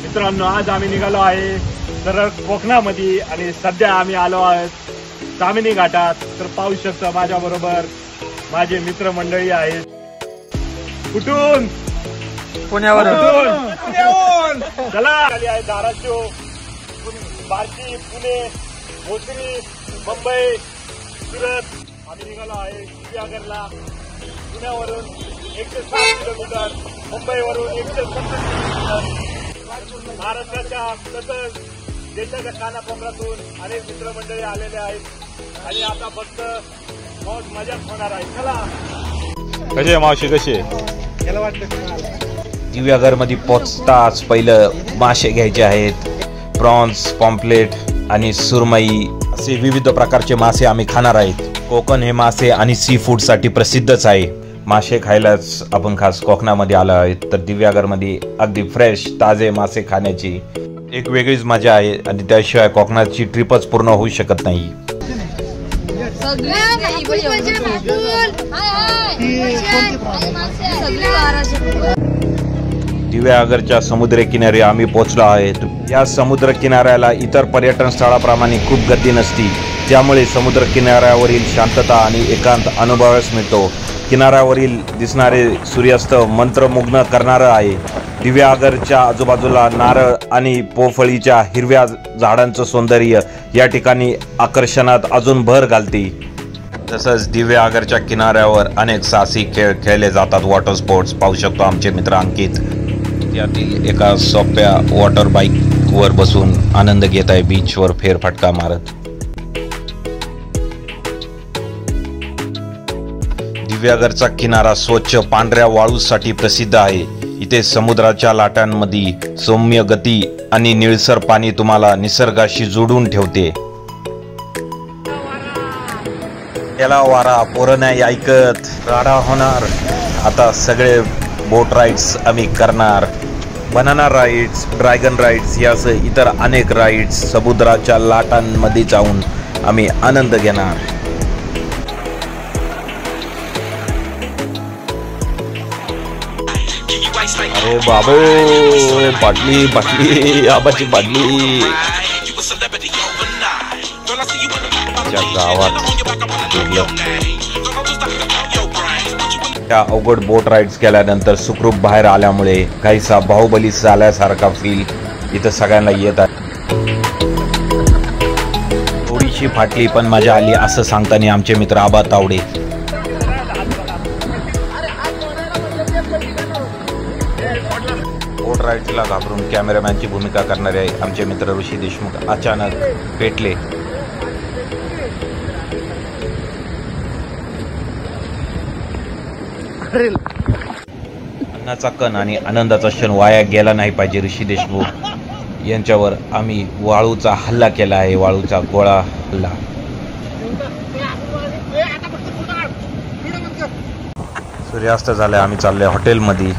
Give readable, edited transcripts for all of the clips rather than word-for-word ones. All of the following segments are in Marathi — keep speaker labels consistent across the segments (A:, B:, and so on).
A: मित्रांनो, आज आम्ही निघालो आहे तर कोकणामध्ये आणि सध्या आम्ही आलो आहोत तामिनी घाटात. तर पाहू शकता माझ्या बरोबर माझे मित्रमंडळी आहेत. कुठून? पुण्यावरून. चला आली आहे धाराशिव, बार्शी, पुणे, भोसरी, मुंबई, सुरत. आम्ही निघालो आहे दिव्यागरला. पुण्यावरून 106 किलोमीटर, मुंबईवरून 170 किलोमीटर. महाराष्ट्राच्या तसंच देशाच्या कानाकोपऱ्यातून अनेक मित्रमंडळी आलेले आहेत आणि आता फक्त मौज मजाच होणार आहे. चला.
B: कशी आहे मावशी? कशी आहे?
A: याला वाटतं
B: दिव्यागरमध्ये पोचताच पहिलं मासे घ्यायचे आहेत. प्रॉन्स, पॉम्पलेट आणि सुरमई असे विविध प्रकारचे मासे आम्ही खाणार आहेत. कोकण हे मासे आणि सी फूडसाठी प्रसिद्धच आहे. मासे खायलाच आपण खास कोकणामध्ये आलो आहेत. तर दिव्यागरमध्ये अगदी फ्रेश ताजे मासे खाण्याची एक वेगळीच मजा आहे आणि त्याशिवाय कोकणाची ट्रिपच पूर्ण होऊ शकत नाही. दिव्यागरच्या समुद्र किनारी आम्ही पोहोचलो आहेत. या समुद्र किनाऱ्याला इतर पर्यटन स्थळाप्रमाणे खूप गर्दी नसती, त्यामुळे समुद्र किनाऱ्यावरील शांतता आणि एकांत अनुभवास मिळतो. किनाऱ्यावरील दिसणारे सूर्यास्त मंत्रमुग्ध करणारं आहे. दिव्यागरच्या आजूबाजूला नारळ आणि पोफळीच्या हिरव्या झाडांचं सौंदर्य या ठिकाणी आकर्षणात अजून भर घालते. तसंच दिव्यागरच्या किनाऱ्यावर अनेक साहसी खेळ खेळले जातात. वॉटर स्पोर्ट्स पाहू शकतो आमचे मित्र अंकित त्यातील एका सोप्या वॉटर बाईकवर बसून आनंद घेत आहे बीचवर फेरफटका मारत. दिव्यागरचा किनारा स्वच्छ पांढऱ्या वाळूसाठी प्रसिद्ध आहे. इथे समुद्राच्या लाटांमध्ये सौम्य गती आणि निळसर पाणी तुम्हाला निसर्गाशी जोडून ठेवते. याला वारा पोरं नाही ऐकत, राडा होणार. आता सगळे बोट राईड्स आम्ही करणार. बनाना राईड्स, ड्रॅगन राईड्स यासह इतर अनेक राईड्स समुद्राच्या लाटांमध्ये जाऊन आम्ही आनंद घेणार. अरे बाबो, बाटली बाटली आबाची बाटली गावात. त्या अवघड बोट राईड्स केल्यानंतर सुखरूप बाहेर आल्यामुळे काहीसा बाहुबली झाल्यासारखा फील इथं सगळ्यांना येत आहे. थोडीशी फाटली पण मजा आली असं सांगताना आमचे मित्र आबा तावडे. बोट राईड्सला घाबरून कॅमेरामॅनची भूमिका करणारे आमचे मित्र ऋषी देशमुख अचानक पेटले. अन्नाचा कण आणि आनंदाचा क्षण वाया गेला नाही पाहिजे. ऋषी देशमुख यांच्यावर आम्ही वाळूचा हल्ला केला आहे. वाळूचा गोळा हल्ला. सूर्यास्त झाला. आम्ही चाललोय हॉटेलमध्ये.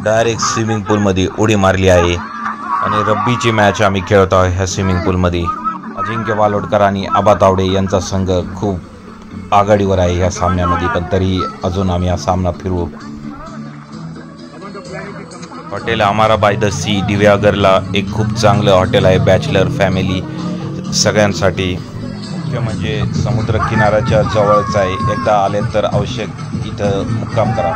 B: डायरेक्ट स्विमिंग पूलमध्ये उडी मारली आहे आणि रब्बीची मॅच आम्ही खेळत आहोत ह्या स्विमिंग पूलमध्ये. अजिंक्य वालोडकर आणि आबा तावडे यांचा संघ खूप आघाडीवर आहे ह्या सामन्यामध्ये, पण तरी अजून आम्ही हा सामना फिरवू. हॉटेल अमारा बाय द सी दिव्यागरला एक खूप चांगलं हॉटेल आहे बॅचलर फॅमिली सगळ्यांसाठी. मुख्य म्हणजे समुद्र किनाऱ्याच्या जवळच आहे. एकदा आले तर आवश्यक इथं मुक्काम करा.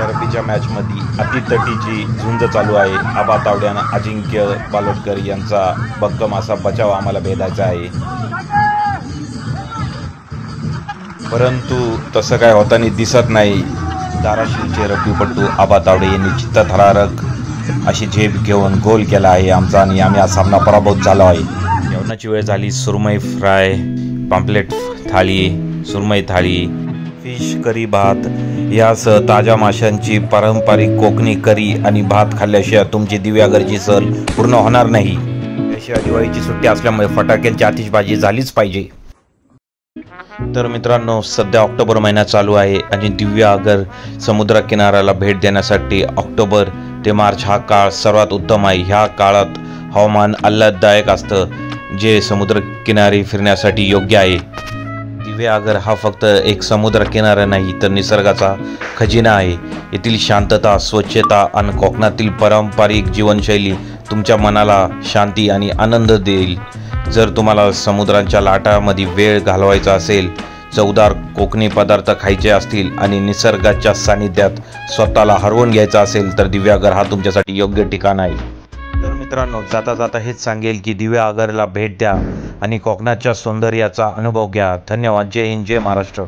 B: रब्बीच्या मॅचमध्ये अतितटीची झुंज चालू आहे. आबा तावड्यानं अजिंक्य वालोडकर यांचा भक्कम असा बचाव आम्हाला भेदायचा आहे, परंतु तसं काय होताना दिसत नाही. धाराशिवचे रब्बीपटू आबा तावडे यांनी चित्तथरारक अशी झेप घेऊन गोल केला आहे आमचा आणि आम्ही हा सामना पराभूत झालो आहे. जेवणाची वेळ झाली. सुरमई फ्राय, पाम्पलेट थाळी, सुरमई थाळी, फिश करी भात यासह ताज्या माशांची पारंपरिक कोकणी करी आणि भात खाल्ल्याशिवाय तुमची दिव्यागरची सहल पूर्ण होणार नाही. त्याशिवाय दिवाळीची सुट्टी असल्यामुळे फटाक्यांची आतिषबाजी झालीच पाहिजे. तर मित्रांनो, सध्या ऑक्टोबर महिना चालू आहे आणि दिव्यागर समुद्र किनाऱ्याला भेट देण्यासाठी ऑक्टोबर ते मार्च हा काळ सर्वात उत्तम आहे. ह्या काळात हवामान आल्हाददायक असतं. जे समुद्र किनारी फिरण्यासाठी योग्य आहे. दिवेआगर हा फक्त एक समुद्र किनारा नाही तर निसर्गाचा खजिना आहे. येथील शांतता, स्वच्छता आणि कोकणातील पारंपरिक जीवनशैली तुमच्या मनाला शांती आणि आनंद देईल. जर तुम्हाला समुद्राच्या लाटांमध्ये वेळ घालवायचा असेल, चवदार कोकणी पदार्थ खायचे असतील आणि निसर्गाच्या सानिध्यात स्वतःला हरवून घ्यायचा असेल तर दिवेआगर हा तुमच्यासाठी योग्य ठिकाण आहे. तर मित्रांनो, जाता जाता हेच सांगेल की दिवेआगरला भेट द्या आणि कोकणाच्या सौंदर्याचा अनुभव घ्या. धन्यवाद. जय हिंद, जय महाराष्ट्र.